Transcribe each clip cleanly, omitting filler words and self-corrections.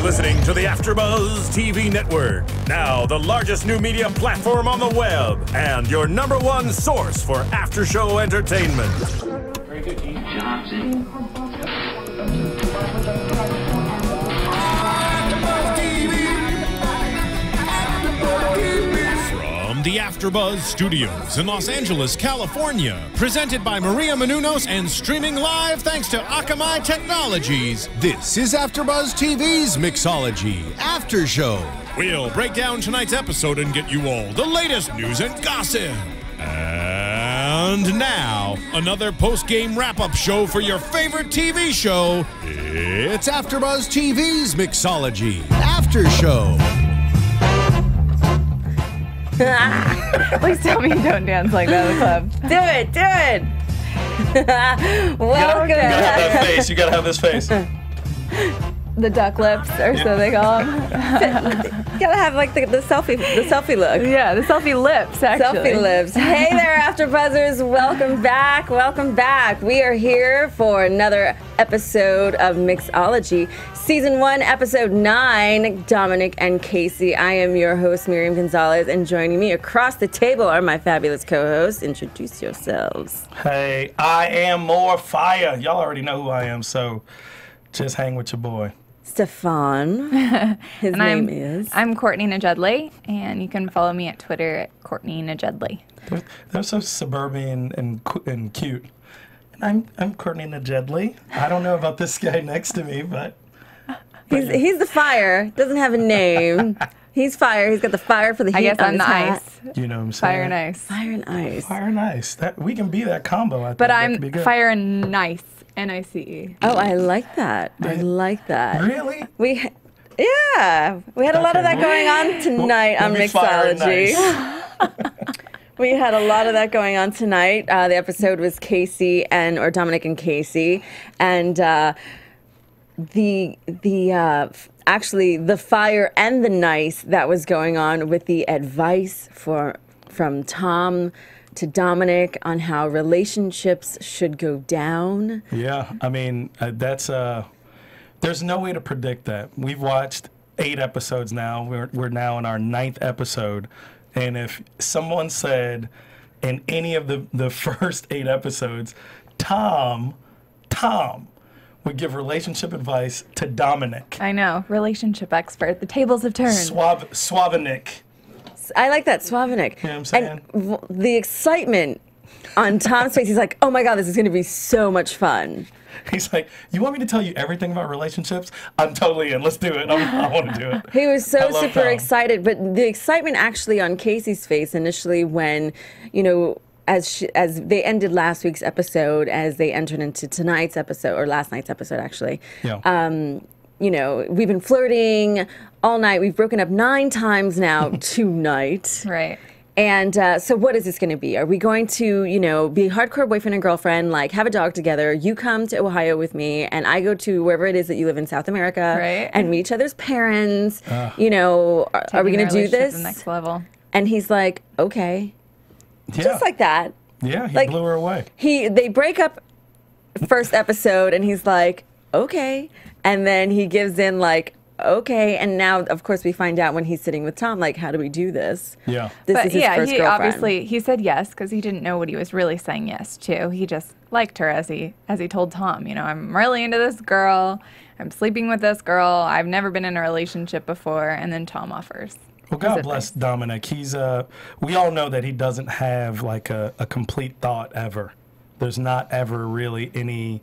listening to the AFTERBUZZ TV Network, now the largest new media platform on the web, and your #1 source for after-show entertainment. Very good, Keith. Johnson. From the AFTERBUZZ Studios in Los Angeles, California, presented by Miriam Gonzalez and streaming live thanks to Akamai Technologies, this is AFTERBUZZ TV's Mixology After Show. We'll break down tonight's episode and get you all the latest news and gossip. And now, another post-game wrap-up show for your favorite TV show. It's AFTERBUZZ TV's Mixology After Show. Please tell me you don't dance like that in the club. Do it, do it. Welcome. You gotta have that face. You gotta have this face. The duck lips, or so they call them. You gotta have like the selfie look. Yeah, the selfie lips, actually. Selfie lips. Hey there, AfterBuzzers. Welcome back. Welcome back. We are here for another episode of Mixology. Season 1, Episode 9, Dominic and Casey. I am your host, Miriam Gonzalez, and joining me across the table are my fabulous co-hosts. Introduce yourselves. Hey, I am more fire. Y'all already know who I am, so just hang with your boy. Stephaune. His name is. I'm Courtney Nejedly, and you can follow me at Twitter at Courtney Nejedly. They're so suburban and cute. And I'm Courtney Nejedly. I don't know about this guy next to me, but He's the fire. Doesn't have a name. He's fire. He's got the fire for the heat. I guess on I'm his the hat. ice. you know what I'm saying? Fire and ice. Fire and ice. Fire and ice. We can be that combo. I think. But That could be I'm good. fire and nice. N-I-C-E. Oh, I like that. I like that. Really? We had a lot of that going on tonight on We'll be fire and Mixology. nice. We had a lot of that going on tonight. The episode was Dominic and Casey, and actually the fire and the nice that was going on with the advice from Tom to Dominic on how relationships should go down. Yeah, I mean, there's no way to predict that. We've watched 8 episodes now. We're now in our 9th episode. And if someone said in any of the first 8 episodes, Tom would give relationship advice to Dominic. I know. Relationship expert. The tables have turned. Suavenik. I like that, Suavenik. You know what I'm saying? And the excitement on Tom's face, he's like, oh my God, this is going to be so much fun. He's like, you want me to tell you everything about relationships? I'm totally in. Let's do it. I want to do it. He was I so love super Tom. excited, but the excitement actually on Casey's face initially when, as they ended last week's episode, as they entered into tonight's episode, or last night's episode actually. Yeah. We've been flirting all night. We've broken up 9 times now tonight. Right. And so what is this going to be? Are we going to, be hardcore boyfriend and girlfriend, like have a dog together? You come to Ohio with me, and I go to wherever it is that you live in South America, right, and meet each other's parents. Are we going to do this? To the next level. And he's like, okay. Yeah. Just like that. Yeah, he like, blew her away. They break up first episode, and he's like, okay. And then he gives in like, okay. And now, of course, we find out when he's sitting with Tom, like, how do we do this? Yeah. This is his first he girlfriend. obviously, he said yes because he didn't know what he was really saying yes to. He just liked her as he told Tom, I'm really into this girl. I'm sleeping with this girl. I've never been in a relationship before. And then Tom offers. Well, God bless Dominic. He's we all know that he doesn't have like a complete thought ever. There's not ever really any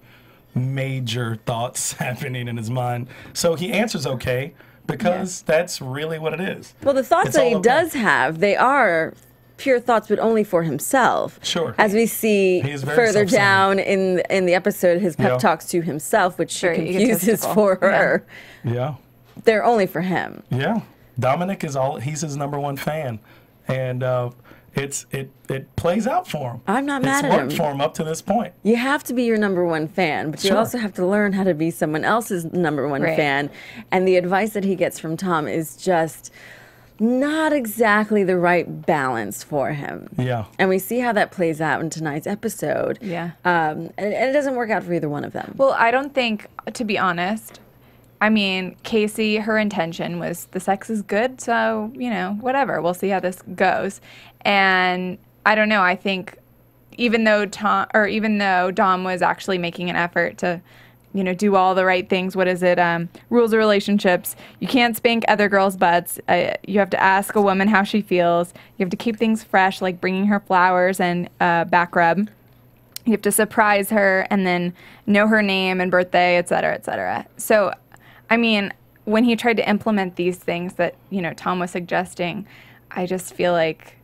major thoughts happening in his mind. So he answers okay because that's really what it is. Well, the thoughts It's that he all okay. does have, they are pure thoughts, but only for himself. Sure. As we see He is very further self-centered. down in the episode, his pep Yeah. talks to himself, which Sure, she confuses egotistical. for her. Yeah. They're only for him. Yeah. Dominic he's his #1 fan. And it plays out for him. I'm not mad at It's worked him. for him up to this point. You have to be your #1 fan, but you Sure. also have to learn how to be someone else's #1 Right. fan. And the advice that he gets from Tom is just not exactly the right balance for him. Yeah. And we see how that plays out in tonight's episode. Yeah. And it doesn't work out for either one of them. Well, I don't think, to be honest, I mean, Casey, her intention was the sex is good, so, you know, whatever. We'll see how this goes. And I don't know. I think even though Dom was actually making an effort to, you know, do all the right things. What is it? Rules of relationships. You can't spank other girls' butts. You have to ask a woman how she feels. You have to keep things fresh, like bringing her flowers and back rub. You have to surprise her and then know her name and birthday, et cetera, et cetera. So, I mean, when he tried to implement these things that, you know, Tom was suggesting, I just feel like,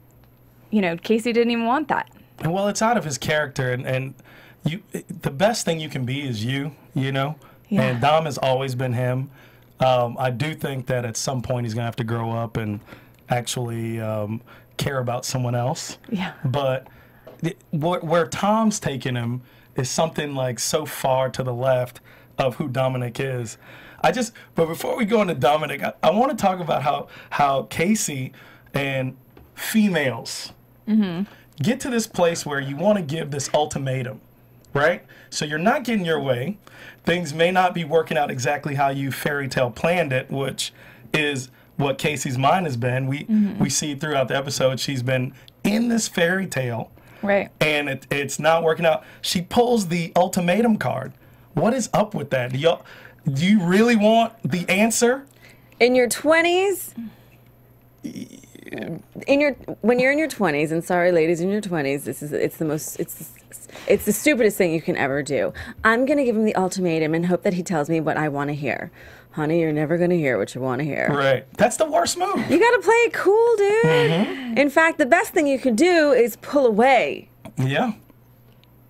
you know, Casey didn't even want that. Well, it's out of his character, and the best thing you can be is you know? Yeah. And Dom has always been him. I do think that at some point he's going to have to grow up and actually care about someone else. Yeah. But where Tom's taking him is something like so far to the left of who Dominic is. But before we go into Dominic, I want to talk about how Casey and females get to this place where you want to give this ultimatum, right? So you're not getting your way. Things may not be working out exactly how you fairy tale planned it, which is what Casey's mind has been. We see throughout the episode she's been in this fairy tale, right? And it's not working out. She pulls the ultimatum card. What is up with that? Do you really want the answer? In your 20s, when you're in your 20s, and sorry, ladies, in your 20s, it's the stupidest thing you can ever do. I'm gonna give him the ultimatum and hope that he tells me what I want to hear. Honey, you're never gonna hear what you want to hear. Right. That's the worst move. You gotta play it cool, dude. In fact, the best thing you can do is pull away. Yeah.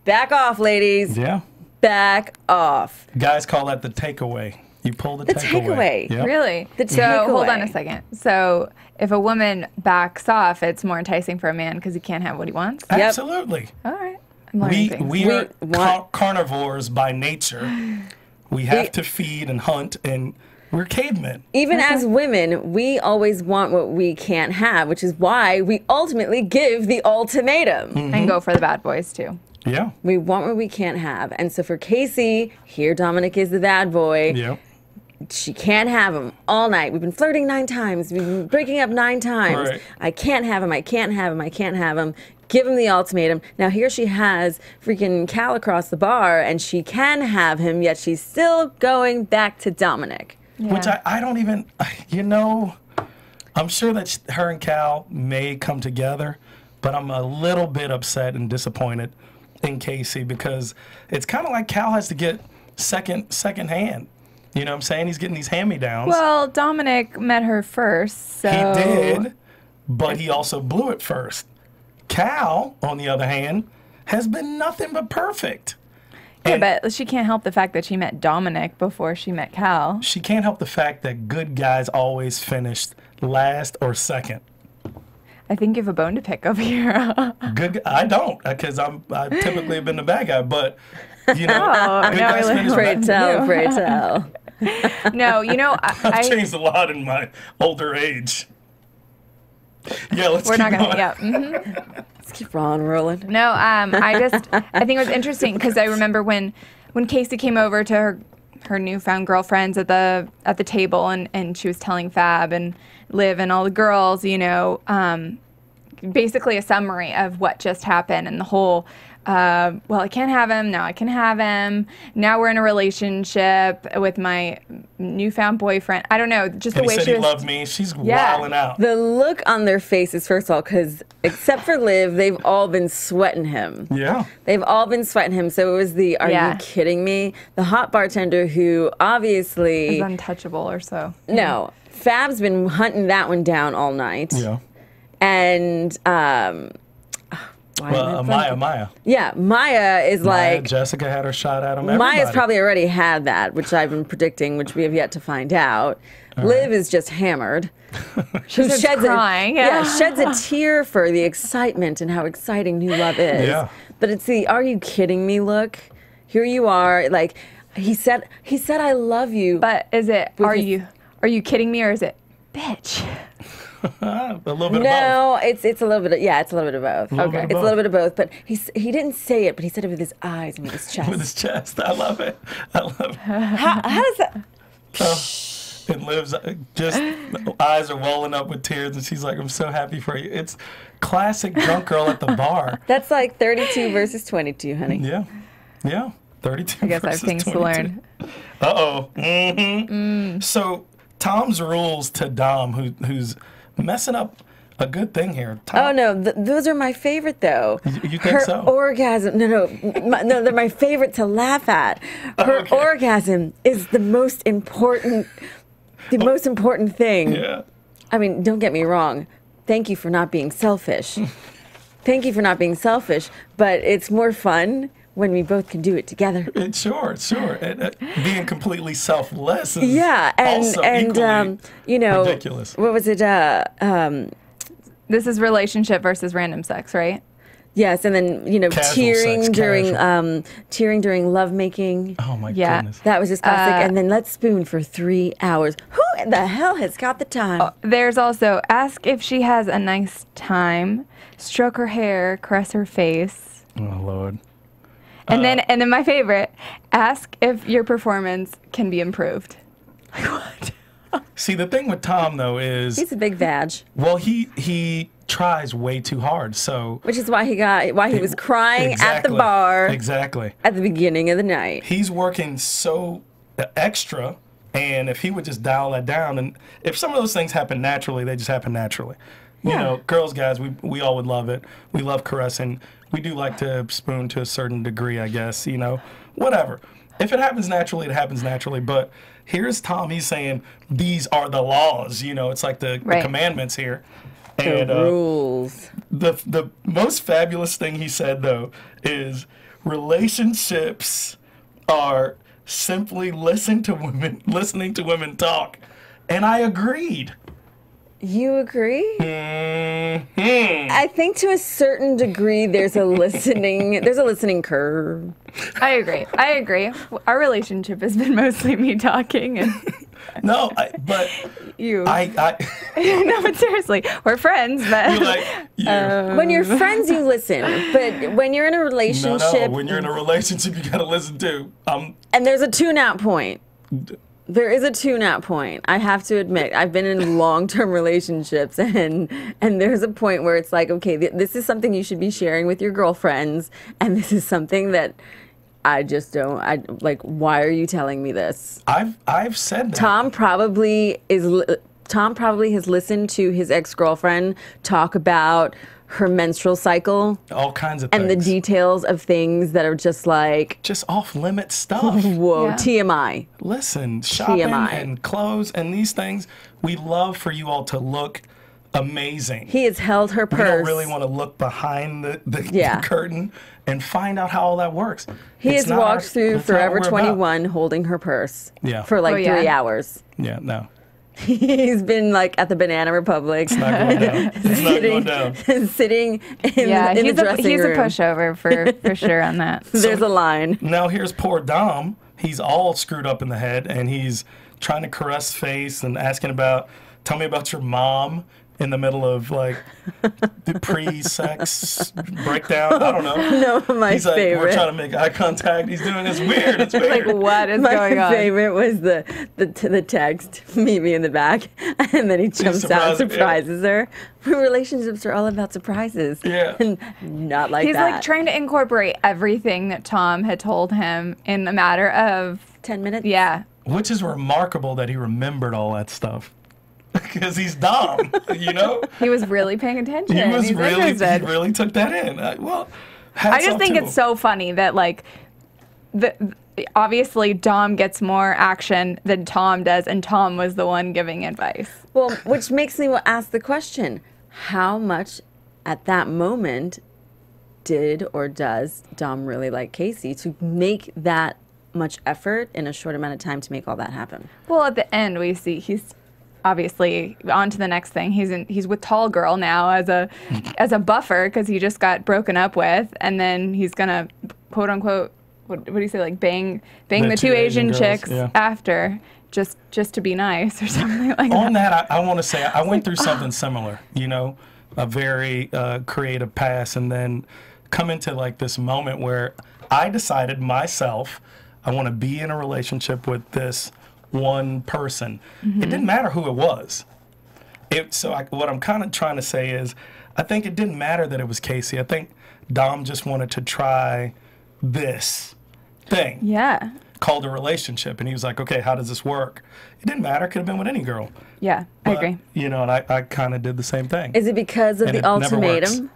Back off, ladies. Yeah. Back off. Guys call that the takeaway. You pull the takeaway. Yep. Really? So hold on a second. So if a woman backs off, it's more enticing for a man because he can't have what he wants? Yep. Absolutely. All right. I'm learning things. We are carnivores by nature. We have to feed and hunt, and we're cavemen. Even as women, we always want what we can't have, which is why we ultimately give the ultimatum. And go for the bad boys, too. Yeah. We want what we can't have. And so for Casey, here Dominic is the bad boy. Yeah. She can't have him all night. We've been flirting 9 times. We've been breaking up 9 times. Right. I can't have him. I can't have him. I can't have him. Give him the ultimatum. Now here she has freaking Cal across the bar, and she can have him, yet she's still going back to Dominic. Yeah. Which I don't even, you know, I'm sure that her and Cal may come together, but I'm a little bit upset and disappointed in Casey because it's kind of like Cal has to get second hand. You know what I'm saying? He's getting these hand-me-downs. Well, Dominic met her first, so... He did, but he also blew it first. Cal, on the other hand, has been nothing but perfect. Yeah, but she can't help the fact that she met Dominic before she met Cal. She can't help the fact that good guys always finished last or second. I think you have a bone to pick over here. I don't, because I typically have been the bad guy, but, you know, good guys finish Pray tell. No, you know, I've changed a lot in my older age. Yeah, let's keep going. Let's keep rolling. No, I think it was interesting because I remember when Casey came over to her newfound girlfriends at the table and she was telling Fab and Liv and all the girls, you know, basically a summary of what just happened and the whole, well, I can't have him. Now I can have him. Now we're in a relationship with my newfound boyfriend. I don't know, just the way she loved me. She's wilding out. The look on their faces, first of all, because except for Liv, they've all been sweating him. Yeah. They've all been sweating him. So it was the, are you kidding me? The hot bartender who obviously... is untouchable or so. No. Fab's been hunting that one down all night. Yeah. And... Maya. Yeah, Maya is like... Jessica had her shot at him. Maya's probably already had that, which I've been predicting, which we have yet to find out. Liv is just hammered. She's crying. Sheds a tear for the excitement and how exciting new love is. Yeah. But it's the "are you kidding me" look. Here you are, like he said I love you. But is it are you kidding me or is it bitch? A little bit of both. No, it's a little bit of, it's a little bit of both. Okay. It's a little bit of both, but he didn't say it, but he said it with his eyes and with his chest. With his chest. I love it. How does that? And Liv's just eyes are welling up with tears, and she's like, "I'm so happy for you." It's classic drunk girl at the bar. That's like 32 versus 22, honey. Yeah, 32. I guess I have things 22. to learn. So Tom's rules to Dom, who's messing up a good thing here. Tom, Oh no, those are my favorite though. You think Her so? orgasm, no, they're my favorite to laugh at. Her Okay. orgasm is the most important thing. Yeah. I mean, don't get me wrong. Thank you for not being selfish. Thank you for not being selfish, but it's more fun when we both can do it together. Sure. And, being completely selfless is Yeah, also equally you know, ridiculous. what was it? This is relationship versus random sex, right? Yes, and then you know, Casual tearing sex, during casual. tearing during lovemaking. Oh my Yeah. goodness. That was just classic. And then let's spoon for 3 hours. Who in the hell has got the time? There's also ask if she has a nice time, stroke her hair, caress her face. Oh Lord. And then my favorite, ask if your performance can be improved. Like what? See, the thing with Tom though is, He's a big vag, well, he tries way too hard. So which is why he was crying at the Exactly. bar Exactly. at the beginning of the night. He's working so extra, and if he would just dial that down, and if some of those things happen naturally, they just happen naturally. You know, girls, guys, we all would love it. We love caressing. We do like to spoon to a certain degree, I guess, you know, whatever. If it happens naturally, it happens naturally. But here's Tom, he's saying, these are the laws, you know, it's like the commandments here. The And rules. the most fabulous thing he said, though, is relationships are simply listening to women talk. And I agreed. You agree? Mm-hmm. I think to a certain degree there's a listening curve. I agree. Our relationship has been mostly me talking and No, but you. I No, but seriously, we're friends, but you're like, you. When you're friends, you listen. But when you're in a No, relationship, when you're in a relationship, you gotta listen to. and there's a tune-out point. There is a tune-out point. I have to admit, I've been in long-term relationships, and there's a point where it's like, okay, this is something you should be sharing with your girlfriends, and this is something that I just don't. I like. Why are you telling me this? I've said that. Tom probably has listened to his ex-girlfriend talk about her menstrual cycle All kinds of and the things. details of things that are just like, Just off-limit stuff. whoa, Yeah. TMI. Listen, shopping TMI. and clothes and these things, we love for you all to look amazing. He has held her We purse. don't really want to look behind the Yeah. curtain and find out how all that works. He It's has not walked through it's not what Forever we're about. 21 holding her purse Yeah. for like Oh, yeah. 3 hours. Yeah, no. He's been like at the Banana Republic, It's not going down. It's not going down. sitting in, yeah, in the he's dressing a room. pushover for sure on that. There's a line. Now here's poor Dom. He's all screwed up in the head, and he's trying to caress face and asking about, tell me about your mom in the middle of like the pre-sex breakdown. I don't know. No, my He's like, favorite. we're trying to make eye contact. He's doing this weird. It's Like, weird. what is My going on? favorite was the text, meet me in the back, and then he jumps out, surprises her. Relationships are all about surprises. Yeah. And not like He's that. like trying to incorporate everything that Tom had told him in a matter of 10 minutes? yeah. Which is remarkable that he remembered all that stuff. Because he's Dom, you know? He was really paying attention. He He's interested. really took that in. Well, I just think it's so funny that like obviously Dom gets more action than Tom does, and Tom was the one giving advice. Well, which makes me ask the question, how much at that moment did or does Dom really like Casey to make that much effort in a short amount of time to make all that happen? Well, at the end we see he's obviously on to the next thing. He's with Tall Girl now as a buffer because he just got broken up with, and then he's gonna quote unquote what do you say, like bang the two Asian girls, chicks yeah. after just to be nice or something like On that. that, I want to say I went through something similar, you know, a very creative past, and then come into like this moment where I decided myself I want to be in a relationship with this one person. It didn't matter who it was. What I'm kind of trying to say is, I think it didn't matter that it was Casey. I think Dom just wanted to try this thing. Yeah. Called a relationship. And he was like, okay, how does this work? It didn't matter. It could have been with any girl. Yeah, I agree. You know, and I kind of did the same thing. Is it because of And the it never works. ultimatum?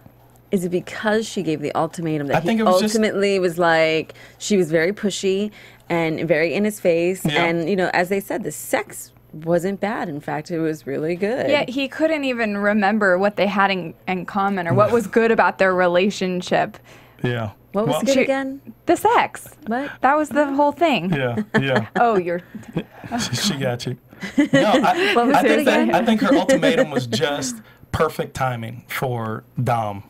Is it because she gave the ultimatum that I think he it was just- ultimately was like, she was very pushy and very in his face. Yeah. And, you know, as they said, the sex wasn't bad. In fact, it was really good. Yeah, he couldn't even remember what they had in common or what was good about their relationship. Yeah. What was Well, good again? The sex. What? That was the whole thing. Yeah, yeah. Oh, you're... She got you. No, What was it again? I think her ultimatum was just perfect timing for Dom.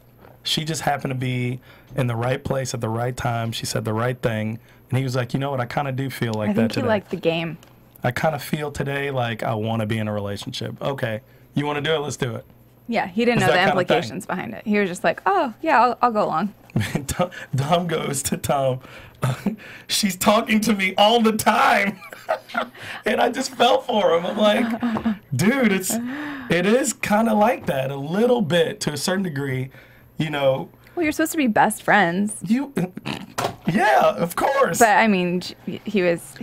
She just happened to be in the right place at the right time. She said the right thing. And he was like, you know what, I kind of do feel like I that think he today. liked the game. I kind of feel today like I want to be in a relationship. Okay, you want to do it? Let's do it. Yeah, he didn't It's know the that kind of thing. implications behind it. He was just like, oh, yeah, I'll go along. Dom goes to Tom. She's talking to me all the time. And I just fell for him. I'm like, dude, it is kind of like that a little bit to a certain degree, you know. Well, you're supposed to be best friends. Yeah, of course. But I mean, he was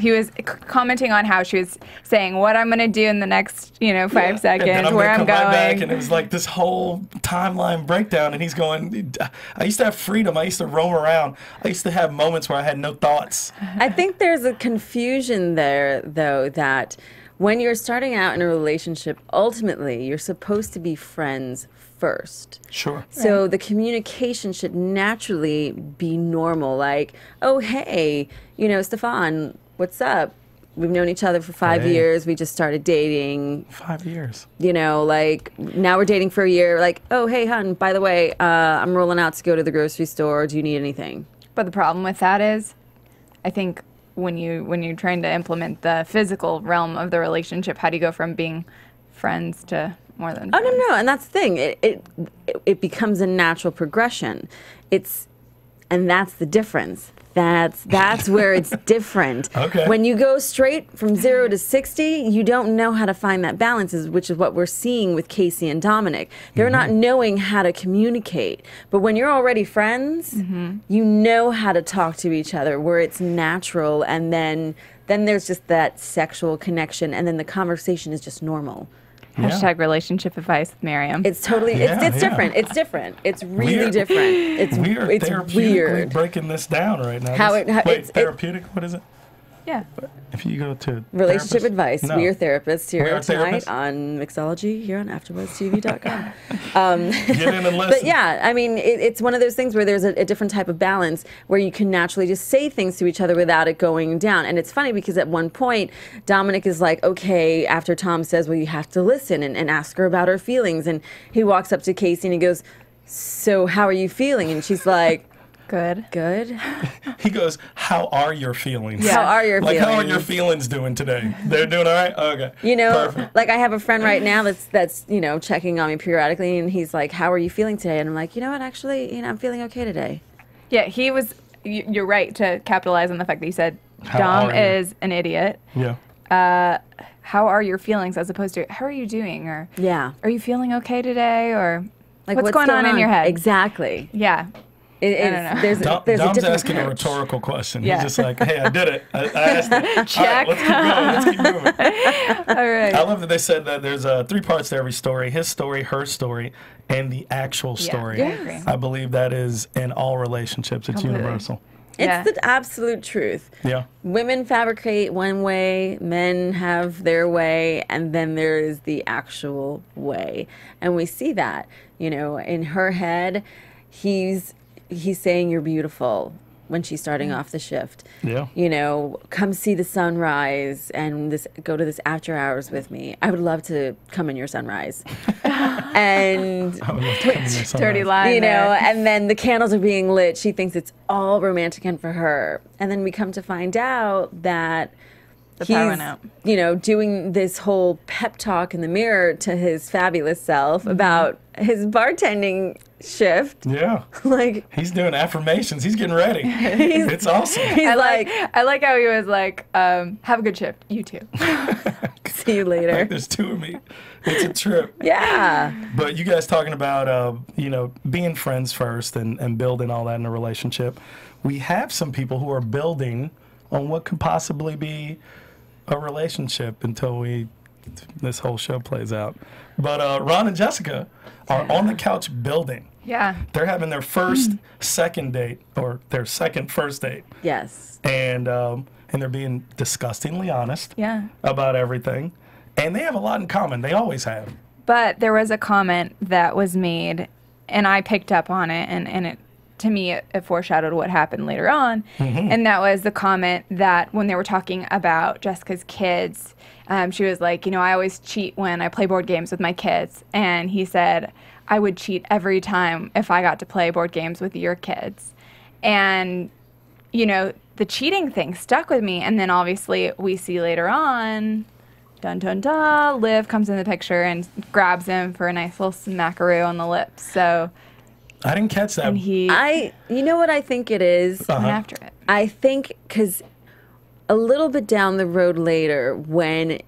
commenting on how she was saying what I'm gonna do in the next, 5 And then seconds, I'm where gonna I'm come right back, and going. it was like this whole timeline breakdown. And he's going, I used to have freedom. I used to roam around. I used to have moments where I had no thoughts. I think there's a confusion there, though, that when you're starting out in a relationship, ultimately, you're supposed to be friends first. Sure. So the communication should naturally be normal. Like, oh, hey, Stephaune, what's up? We've known each other for 5 Hey. years. We just started dating. 5 years. Like, now we're dating for a year. Like, oh, hey, hon, by the way, I'm rolling out to go to the grocery store. Do you need anything? But the problem with that is, I think when you're trying to implement the physical realm of the relationship, how do you go from being friends to more than Oh, friends? no, and that's the thing. It becomes a natural progression. And that's the difference. That's where it's different. Okay. When you go straight from 0 to 60, you don't know how to find that balance, which is what we're seeing with Casey and Dominic. They're not knowing how to communicate. But when you're already friends, you know how to talk to each other where it's natural, and then there's just that sexual connection, and then the conversation is just normal. Yeah. Hashtag relationship advice with Miriam. It's totally, Yeah, it's yeah. different. It's different. It's really We're- different. It's We are it's therapeutically weird. breaking this down right now. How it- how- Wait, it's- therapeutic? What is it? yeah. If you go to Relationship therapist? advice. No. We are therapists We here are tonight therapists? on Mixology here on AfterBuzzTV.com. Get in and listen. But yeah, I mean, it's one of those things where there's a different type of balance where you can naturally just say things to each other without it going down. And it's funny because at one point, Dominic is like, okay, after Tom says, well, you have to listen and ask her about her feelings. And he walks up to Casey and he goes, so how are you feeling? And she's like, Good. good. He goes, how are your feelings? Yeah. How are your Like, feelings? how are your feelings doing today? They're doing all right? Okay. Perfect. Like I have a friend right now that's checking on me periodically, and he's like, "How are you feeling today?" And I'm like, you know what? Actually, I'm feeling okay today. Yeah, he was. You're right to capitalize on the fact that you said How Dom are you? is an idiot. Yeah. How are your feelings, as opposed to how are you doing, or Yeah. are you feeling okay today, or Like what's going on in your head? Exactly. Yeah. I don't know. There's a Dom's different asking a approach. rhetorical question. Yeah. He's just like, hey, I did it. I asked it. Check. All right, let's keep going. Let's keep moving. All right. I love that they said that there's 3 parts to every story: his story, her story, and the actual story. I agree. I believe that is in all relationships. It's Completely. universal. It's Yeah. the absolute truth. Yeah. Women fabricate one way, men have their way, and then there is the actual way. And we see that, in her head, he's saying you're beautiful when she's starting off the shift. Yeah. Come see the sunrise and go to this after hours with me. I would love to come in your sunrise. And I would love to come in there sometime. Dirty line. and then the candles are being lit. She thinks it's all romantic and for her. And then we come to find out that The he's, power went out. doing this whole pep talk in the mirror to his fabulous self about his bartending shift. Yeah. Like, He's doing affirmations. He's getting ready. It's awesome. he's I like, like how he was like, have a good shift. You too. see you later. There's two of me. It's a trip. Yeah. But you guys talking about, being friends first and building all that in a relationship. We have some people who are building on what could possibly be a relationship until this whole show plays out. But Ron and Jessica are on the couch building. Yeah. They're having their first second date, or their second first date. Yes. And they're being disgustingly honest Yeah. about everything. And they have a lot in common. They always have. But there was a comment that was made, and I picked up on it, and it, to me, it foreshadowed what happened later on. And that was the comment that when they were talking about Jessica's kids, she was like, I always cheat when I play board games with my kids. And he said, I would cheat every time if I got to play board games with your kids. And, the cheating thing stuck with me. And then obviously we see later on, dun dun dun, Liv comes in the picture and grabs him for a nice little smackaroo on the lips. So I didn't catch that. and he you know what I think it is? went after it. I think because a little bit down the road later, when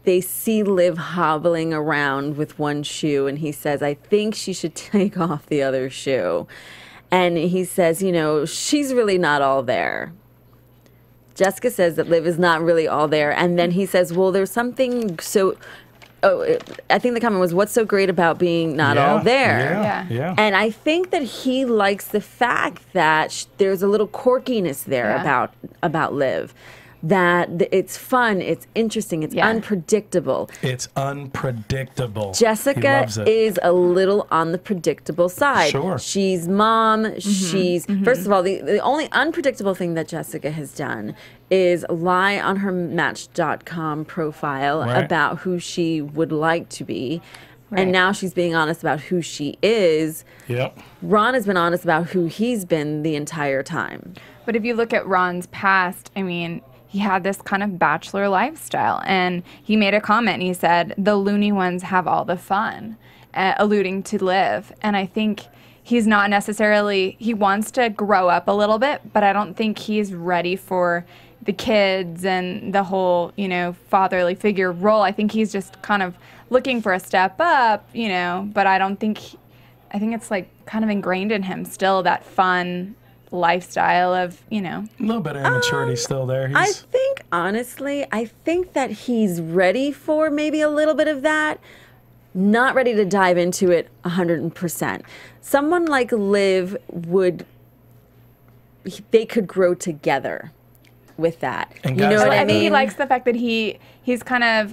they see Liv hobbling around with one shoe, and he says, I think she should take off the other shoe. And he says, she's really not all there. Jessica says that Liv is not really all there. And then he says, well, there's something so... I think the comment was, what's so great about being not all there? Yeah. And I think that he likes the fact that there's a little quirkiness there about Liv. That it's fun, it's interesting, it's unpredictable. It's unpredictable. Jessica is a little on the predictable side. Sure. She's mom. She's first of all, the only unpredictable thing that Jessica has done is lie on her Match.com profile about who she would like to be. Right. And now she's being honest about who she is. Yep. Ron has been honest about who he's been the entire time. But if you look at Ron's past, he had this kind of bachelor lifestyle, and he made a comment, and he said, the loony ones have all the fun, alluding to Liv. And I think he's not necessarily, he wants to grow up a little bit, but I don't think he's ready for the kids and the whole, fatherly figure role. I think he's just kind of looking for a step up, but I think it's like kind of ingrained in him still, that fun lifestyle of, A little bit of immaturity still there. I think, honestly, that he's ready for maybe a little bit of that. Not ready to dive into it 100%. Someone like Liv they could grow together with that. And you know what I I think he mean? likes the fact that he's kind of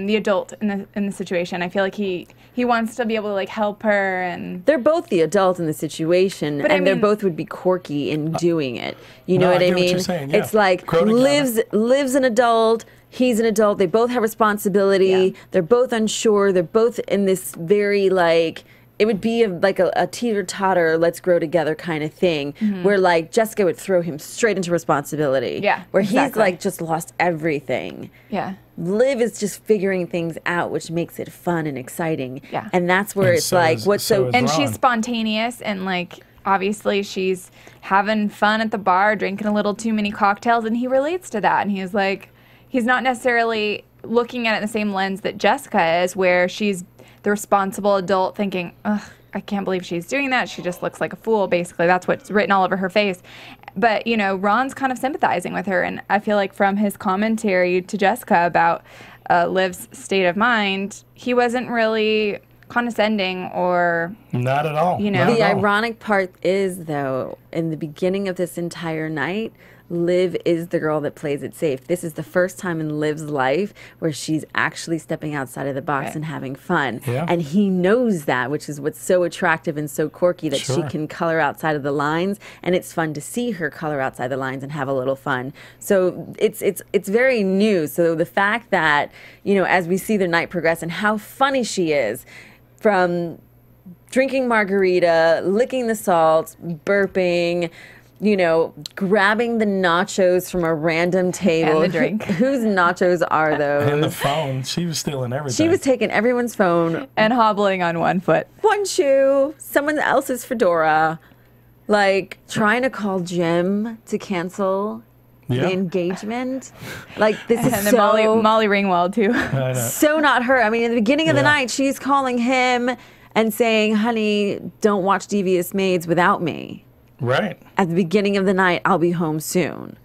the adult in the situation. I feel like he wants to be able to like help her, and they're both the adult in the situation, But and they both would be quirky in doing it. You know what I get what mean? you're saying, yeah. It's like Grow together. Liv's an adult. He's an adult. They both have responsibility. Yeah. They're both unsure. They're both in this very like. It would be like a teeter-totter, let's grow together kind of thing, where like Jessica would throw him straight into responsibility. Yeah, where he's exactly. like just lost everything. yeah. Liv is just figuring things out, which makes it fun and exciting. Yeah. And that's where And it's so like, is- what's so so... is And Ron. she's spontaneous, and like obviously she's having fun at the bar, drinking a little too many cocktails, and he relates to that. And he's like, he's not necessarily looking at it in the same lens that Jessica is, where she's the responsible adult thinking, ugh, I can't believe she's doing that. She just looks like a fool, basically. That's what's written all over her face. But, Ron's kind of sympathizing with her. And I feel like from his commentary to Jessica about Liv's state of mind, he wasn't really condescending or... Not at all. Not The at all. ironic part is, though, in the beginning of this entire night, Liv is the girl that plays it safe. This is the first time in Liv's life where she's actually stepping outside of the box and having fun. Yeah. And he knows that, which is what's so attractive and so quirky, that she Sure. can color outside of the lines. And it's fun to see her color outside the lines and have a little fun. So it's very new. So the fact that, as we see the night progress and how funny she is, from drinking margarita, licking the salt, burping, grabbing the nachos from a random table. And the drink. Whose nachos are those? And the phone. She was stealing everything. She was taking everyone's phone. And hobbling on one foot. One shoe, someone else's fedora. Like, trying to call Jim to cancel the engagement. Like, this is And then so... Molly Ringwald, too. I know. So not her. I mean, in the beginning of the night, she's calling him and saying, honey, don't watch Devious Maids without me. Right. At the beginning of the night, I'll be home soon.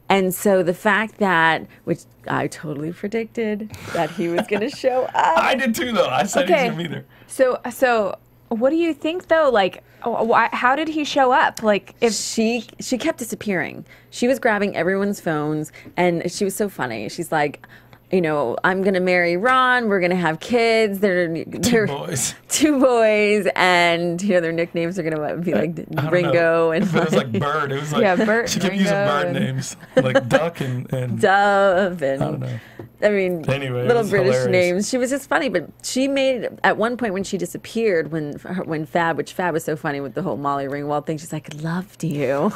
And so the fact that, which I totally predicted, that he was going to show up. I did too, though. I said he was going to be there. So what do you think, though? Like, how did he show up? Like, if she kept disappearing. She was grabbing everyone's phones, and she was so funny. She's like, I'm going to marry Ron. We're going to have kids. They're Two boys. Two boys, and their nicknames are going to be like Ringo and it was like Bird. It was like Bert, she kept Ringo, using bird names like Duck and Dove, and I don't know. I mean, Anyway, little it was British hilarious. names. She was just funny, but she made at one point when she disappeared, when Fab was so funny with the whole Molly Ringwald thing. She's like, "Loved you."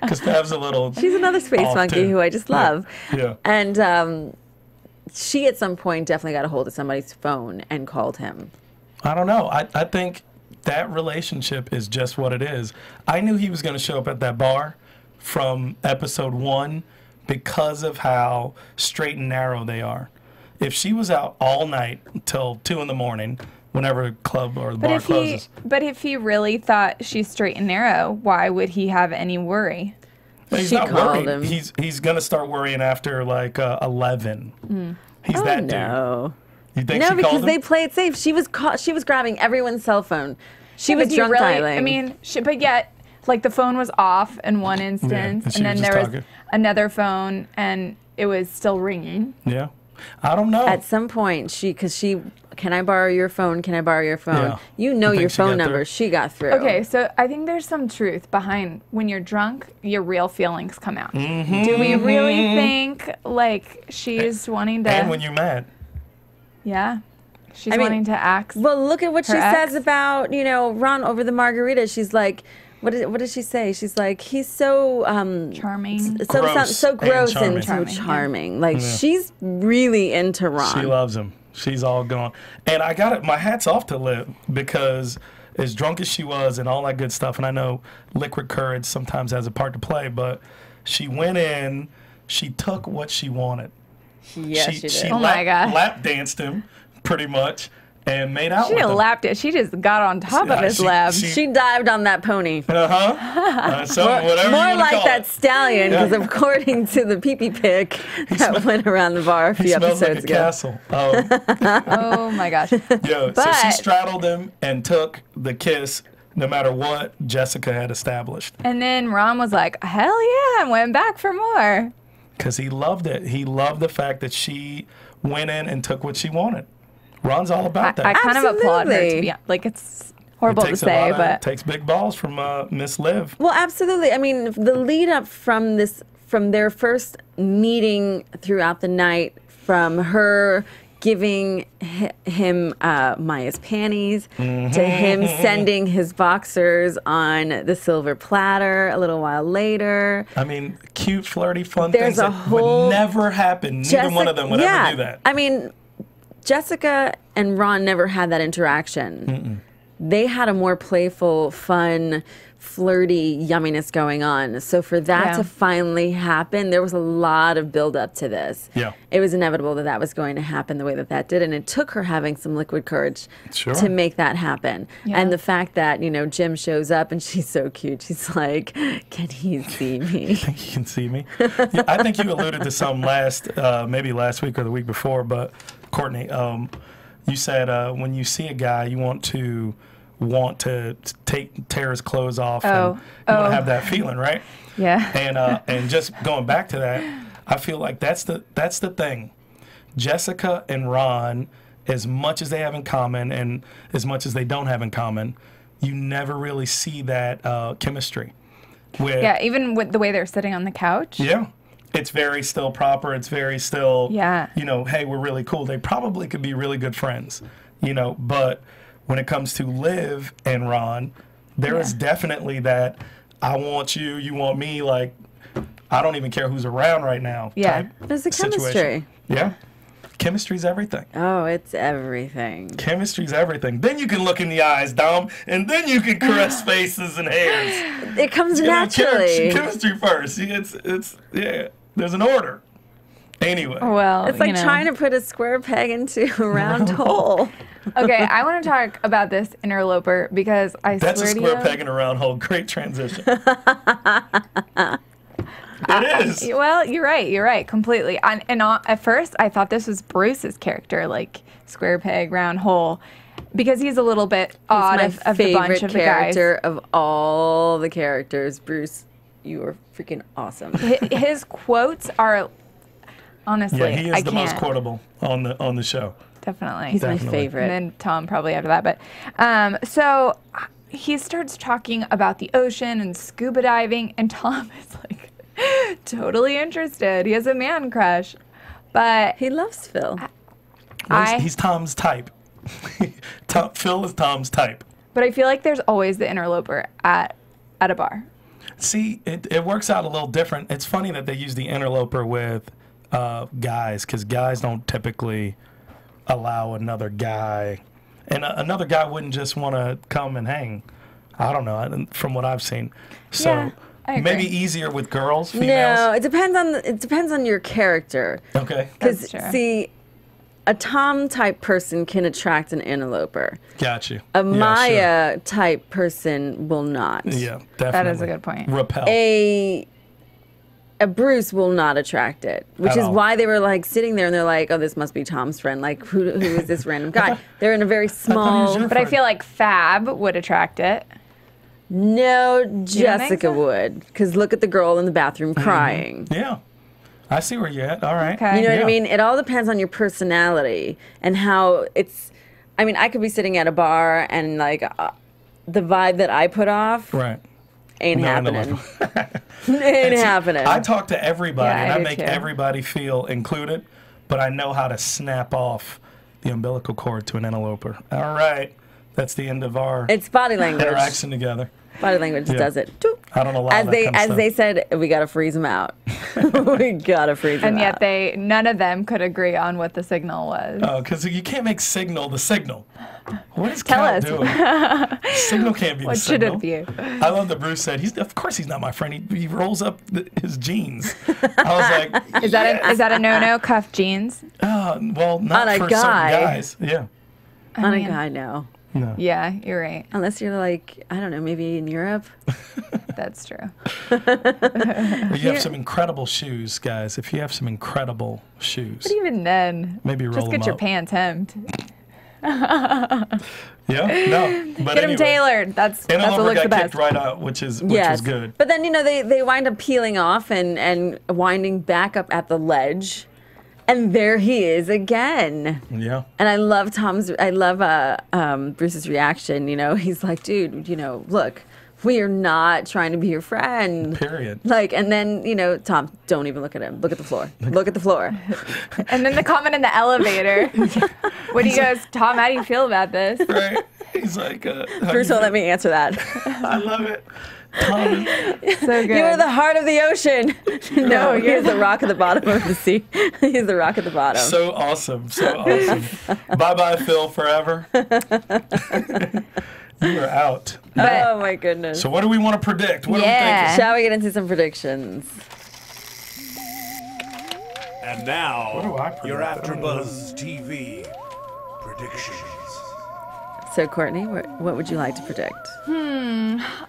Because Fab's a little. She's another space off, monkey too. who I just love. Yeah. And she at some point definitely got a hold of somebody's phone and called him. I don't know. I think that relationship is just what it is. I knew he was going to show up at that bar from episode 1 because of how straight and narrow they are. If she was out all night till 2 in the morning, whenever the club or the bar closes. But if he really thought she's straight and narrow, why would he have any worry? He's She not called worried. him. He's going to start worrying after like 11. He's that dude. No. You think No, she because called they him? play it safe. She was grabbing everyone's cell phone. She was But you drunk really, dialing. I mean, but yet, like the phone was off in one instance, and she and then was just there was talking. another phone, and it was still ringing. Yeah. I don't know. at some point, can I borrow your phone? Can I borrow your phone? Yeah. You You know think your she phone got number. through? She got through. Okay, so I think there's some truth behind when you're drunk, your real feelings come out. Mm-hmm. Do we really think like she's wanting to? And when you're mad. Yeah, she's I mean, wanting to act. Well, look at what she Her ex? says about, Ron over the margarita. She's like, what did she say? She's like, he's so Charming. so gross and so charming. charming. Like, she's really into Ron. She loves him. She's all gone. And I got it. My hat's off to Liv because as drunk as she was and all that good stuff, and I know liquid courage sometimes has a part to play, but she went in, she took what she wanted. Yes, she did. Oh my gosh. lap danced him pretty much and made out She with him. lapped it. She just got on top of his she- lap. She dived on that pony. So whatever More you wanna like call that it. stallion, because Yeah. according to the pee-pee pic that went around the bar a He few smells like a episodes ago. castle. Oh my gosh. So she But- straddled him and took the kiss no matter what Jessica had established. And then Ron was like, hell yeah, and went back for more. Because he loved it. He loved the fact that she went in and took what she wanted. Ron's all about that. I kind of applaud her, to Absolutely. be honest. Like, it's horrible to takes say, it but takes big balls from Miss Liv. Well, absolutely. I mean, the lead up from their first meeting throughout the night, from her giving him Maya's panties to him sending his boxers on the silver platter a little while later. I mean, cute, flirty, fun There's things a that whole would never happen. Neither one of them would ever do that. I mean, Jessica and Ron never had that interaction. They had a more playful, fun, flirty yumminess going on. So for that Yeah. to finally happen, there was a lot of build up to this. Yeah. It was inevitable that that was going to happen the way that that did. And it took her having some liquid courage Sure. to make that happen. Yeah. And the fact that, Jim shows up and she's so cute. She's like, can he see me? You can see me. Yeah, I think you alluded to some maybe last week or the week before, but Courtney, you said when you see a guy, you want to tear his clothes off, and you want to have that feeling, right? yeah. And just going back to that, I feel like that's the thing. Jessica and Ron, as much as they have in common and as much as they don't have in common, you never really see that chemistry. Yeah, even with the way they're sitting on the couch. Yeah. It's very still proper. It's very still, Yeah. Hey, we're really cool. They probably could be really good friends, but when it comes to Liv and Ron, there is definitely that I want you, you want me, like, I don't even care who's around right now. Yeah. type There's a situation. chemistry. Yeah. Chemistry's everything. Oh, it's everything. Chemistry's everything. Then you can look in the eyes, Dom, and then you can caress faces and hands. It comes You know, naturally. chemistry first. It's yeah. There's an order. Anyway. Well, It's like trying to put a square peg into a round hole. Okay, I want to talk about this interloper because That's a swear to square you, peg in a round hole. Great transition. It is. Well, you're right, completely. At first, I thought this was Bruce's character, like square peg, round hole, because he's a little bit odd He's my of the bunch favorite of the guys. character of all the characters. Bruce, you are freaking awesome. His quotes are honestly, Yeah, he is I the can't. most quotable on the show. Definitely. He's my Definitely. favorite. And then Tom probably after that. But so he starts talking about the ocean and scuba diving, and Tom is like totally interested. He has a man crush. But He loves Phil. He's Tom's type. Phil is Tom's type. but I feel like there's always the interloper at a bar. See, it works out a little different. It's funny that they use the interloper with guys, because guys don't typically allow another guy. And another guy wouldn't just want to come and hang. I don't know, from what I've seen. So Yeah, I agree. maybe easier with girls, No, females. it depends on your character. Okay, Because That's true. see, a Tom type person can attract an interloper. got you. A Yeah, Maya type person will not. sure. Yeah, definitely. That is a good point. Repel. A Bruce will not attract it, which At is all. why they were like sitting there and they're like, oh, this must be Tom's friend. Like, who is this random guy? They're in a very was small. your But I friend. feel like Fab would attract it. No, think Jessica so? would. Because look at the girl in the bathroom crying. Yeah, I see where you're at. All right. Okay. You know what Yeah. I mean? It all depends on your personality and how it's. I mean, I could be sitting at a bar and like the vibe that I put off Right. ain't No, happening. no. Ain't happening. I talk to everybody, Yeah, and I I do make too. everybody feel included, but I know how to snap off the umbilical cord to an interloper. All right, that's the end of our It's body language. interaction together. Body language Yeah. does it. Doop. I don't allow As that they kind of as stuff. they said, we gotta freeze them out. We gotta freeze them And out. yet none of them could agree on what the signal was. Because you can't make signal the signal. What is Tell Cal us. doing? Signal can't be What the should signal. it be? I love that Bruce said, of course he's not my friend. He rolls up his jeans. I was like, Is that a no-no? Cuff jeans? well, not On a for guy. certain guys. Yeah. On a mean- guy, no. No. Yeah, you're right. Unless you're like, I don't know, maybe in Europe. That's true. But you have some incredible shoes, guys. If you have some incredible shoes, But even then, maybe roll just them get your up. pants hemmed. Yeah, no. But Get them anyway, tailored. That's what Interloper looks the got best. kicked right out, which was Yes. good. But then, they wind up peeling off and winding back up at the ledge. And there he is again. Yeah. And I love Bruce's reaction. He's like, dude, look, we are not trying to be your friend. Period. Like, and then, Tom, don't even look at him. Look at the floor. Look at the floor. And then the comment in the elevator when he goes, Tom, how do you feel about this? Right. He's like, Bruce won't let me answer that. I love it. Tom, So good. You are the heart of the ocean. No, you're he's the rock at the bottom of the sea. He's the rock at the bottom. so awesome. So awesome. Bye-bye, Phil, forever. You are out. But- Oh my goodness. So what do we want to predict? What Yeah. are we thinking? Shall we get into some predictions? And now, What do I predict? your AfterBuzz TV predictions. So, Courtney, what would you like to predict?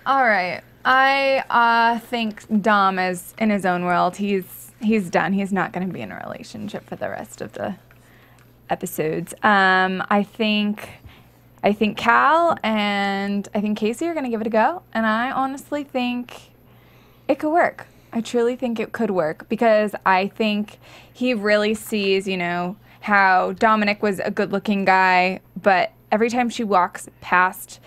All right. I think Dom is in his own world. He's done. He's not going to be in a relationship for the rest of the episodes. I think Cal and I think Casey are going to give it a go, and I honestly think it could work. I truly think it could work because I think he really sees, how Dominic was a good-looking guy, but every time she walks past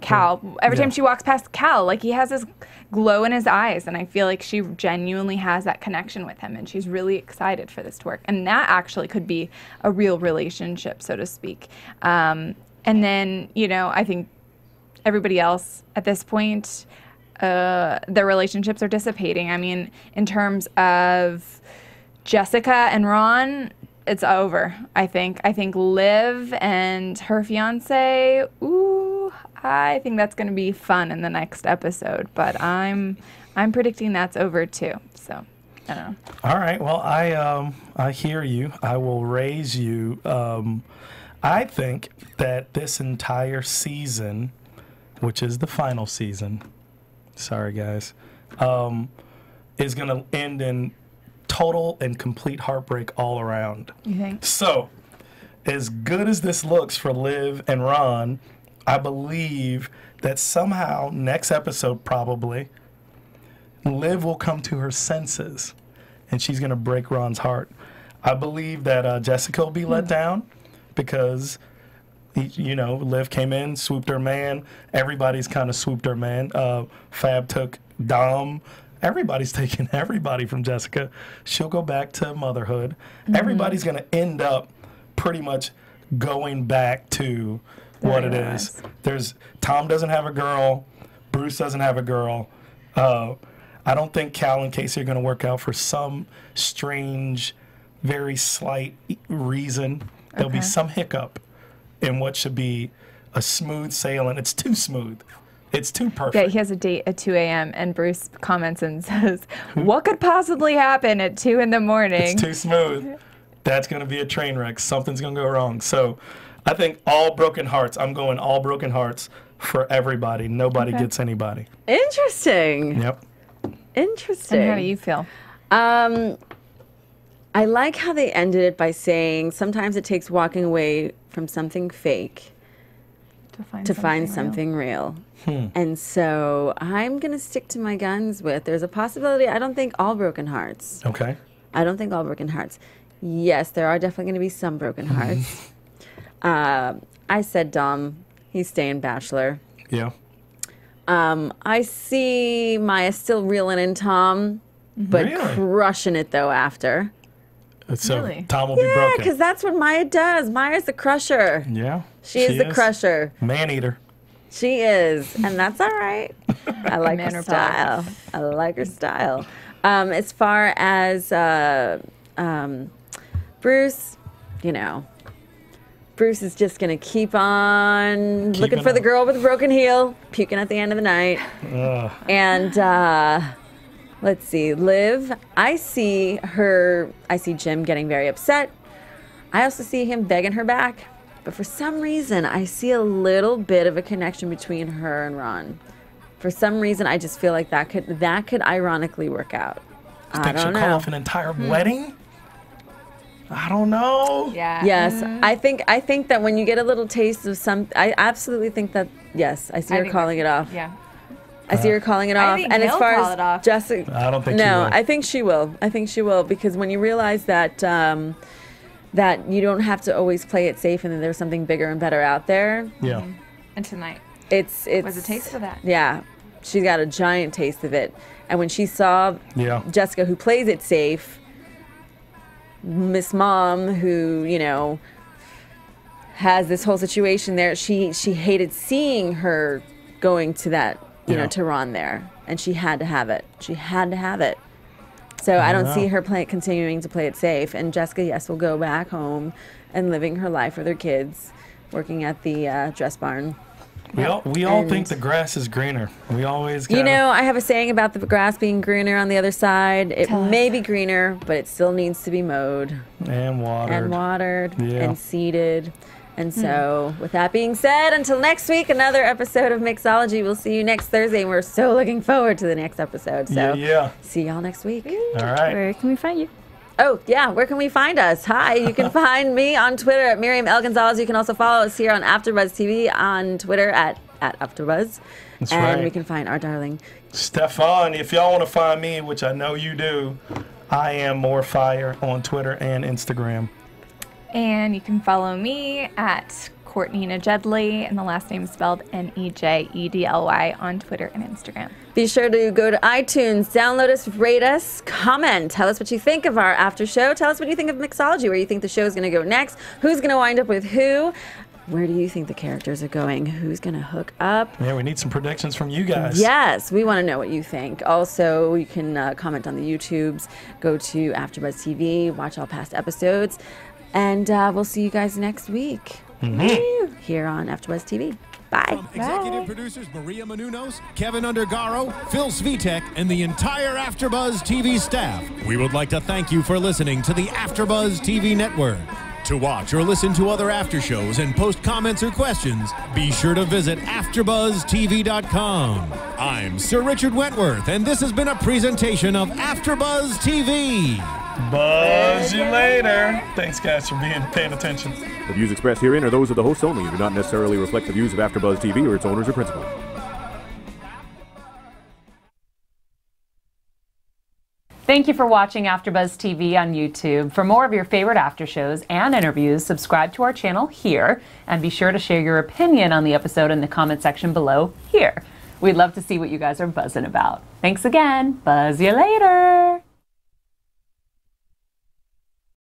Cal, every time she walks past Cal, like he has this glow in his eyes, and I feel like she genuinely has that connection with him, and she's really excited for this to work. And that actually could be a real relationship, so to speak. And then, I think everybody else at this point, their relationships are dissipating. I mean, in terms of Jessica and Ron, it's over, I think. I think Liv and her fiance, ooh, I think that's going to be fun in the next episode. But I'm predicting that's over too. So, I don't know. All right. Well, I hear you. I will raise you. I think that this entire season, which is the final season, sorry guys, is going to end in total and complete heartbreak all around. You think? So, as good as this looks for Liv and Ron, I believe that somehow next episode probably Liv will come to her senses and she's going to break Ron's heart. I believe that Jessica will be let down because, you know, Liv came in, swooped her man. Everybody's kind of swooped her man. Fab took Dom. Everybody's taking everybody from Jessica. She'll go back to motherhood. Everybody's going to end up pretty much going back to what it is. Tom doesn't have a girl. Bruce doesn't have a girl. I don't think Cal and Casey are going to work out for some strange, very slight reason. There'll be some hiccup in what should be a smooth sailing. It's too smooth. It's too perfect. Yeah, he has a date at 2 a.m. and Bruce comments and says, "What could possibly happen at 2 in the morning?" It's too smooth. That's going to be a train wreck. Something's going to go wrong. So I think all broken hearts. I'm going all broken hearts for everybody. Nobody gets anybody. Interesting. Yep. Interesting. And how do you feel? I like how they ended it by saying sometimes it takes walking away from something fake to find something real. And so I'm going to stick to my guns with there's a possibility. I don't think all broken hearts. Okay. I don't think all broken hearts. Yes, there are definitely going to be some broken hearts. I said Dom. He's staying bachelor. Yeah. I see Maya still reeling in Tom, but crushing it though after. So Really? Tom will be Yeah, broken. because that's what Maya does. Maya's the crusher. Yeah. She is the crusher. Man-eater. She is, and that's all right. I like her style. I like her style. As far as Bruce, you know, Bruce is just going to keep on looking for the girl with the broken heel, puking at the end of the night. And let's see, Liv, I see Jim getting very upset. I also see him begging her back. But for some reason, I see a little bit of a connection between her and Ron. For some reason, I just feel like that could ironically work out. I think she'll call off an entire wedding? I don't know. Yeah. Yes, I think that when you get a little taste of I absolutely think that, yes, I see her calling it off. Yeah. I see her calling it off. think And as he'll far call it off. as Jessica, I don't think she no, will. I think she will. I think she will because when you realize that that you don't have to always play it safe and that there's something bigger and better out there. Yeah. And tonight It's was a taste for that. Yeah, she's got a giant taste of it. And when she saw Jessica, who plays it safe, Miss Mom, who, you know, has this whole situation there, she hated seeing her going to that, you know, to Ron there. And she had to have it. She had to have it. So I don't see her continuing to play it safe. And Jessica, yes, will go back home and living her life with her kids, working at the dress barn. We all think the grass is greener. We always gotta, You know, I have a saying about the grass being greener on the other side. It may be greener, but it still needs to be mowed. And watered. And seeded. And so, with that being said, until next week, another episode of Mixology. We'll see you next Thursday, and we're so looking forward to the next episode. So, see y'all next week. All right. Where can we find you? Oh, yeah, where can we find us? Hi, you can find me on Twitter at Miriam Gonzalez. You can also follow us here on AfterBuzz TV on Twitter at AfterBuzz. That's and right. we can find our darling Stephaune, if y'all want to find me, which I know you do, I am More Fire on Twitter and Instagram. And you can follow me at Courtney Nejedly, and the last name is spelled Nejedly on Twitter and Instagram. Be sure to go to iTunes, download us, rate us, comment. Tell us what you think of our after show. Tell us what you think of Mixology, where you think the show is going to go next, who's going to wind up with who. Where do you think the characters are going? Who's going to hook up? Yeah, we need some predictions from you guys. Yes, we want to know what you think. Also, you can comment on the YouTubes, go to AfterBuzz TV, watch all past episodes, and we'll see you guys next week here on AfterBuzz TV. Bye. From executive producers Maria Menounos, Kevin Undergaro, Phil Svitek, and the entire AfterBuzz TV staff, we would like to thank you for listening to the AfterBuzz TV network. To watch or listen to other after shows and post comments or questions, be sure to visit AfterBuzzTV.com. I'm Sir Richard Wentworth, and this has been a presentation of AfterBuzz TV. Buzz you later. Thanks, guys, for paying attention. The views expressed herein are those of the hosts only and do not necessarily reflect the views of AfterBuzz TV or its owners or principals. Thank you for watching AfterBuzz TV on YouTube. For more of your favorite after shows and interviews, subscribe to our channel here, and be sure to share your opinion on the episode in the comment section below here. We'd love to see what you guys are buzzing about. Thanks again. Buzz you later.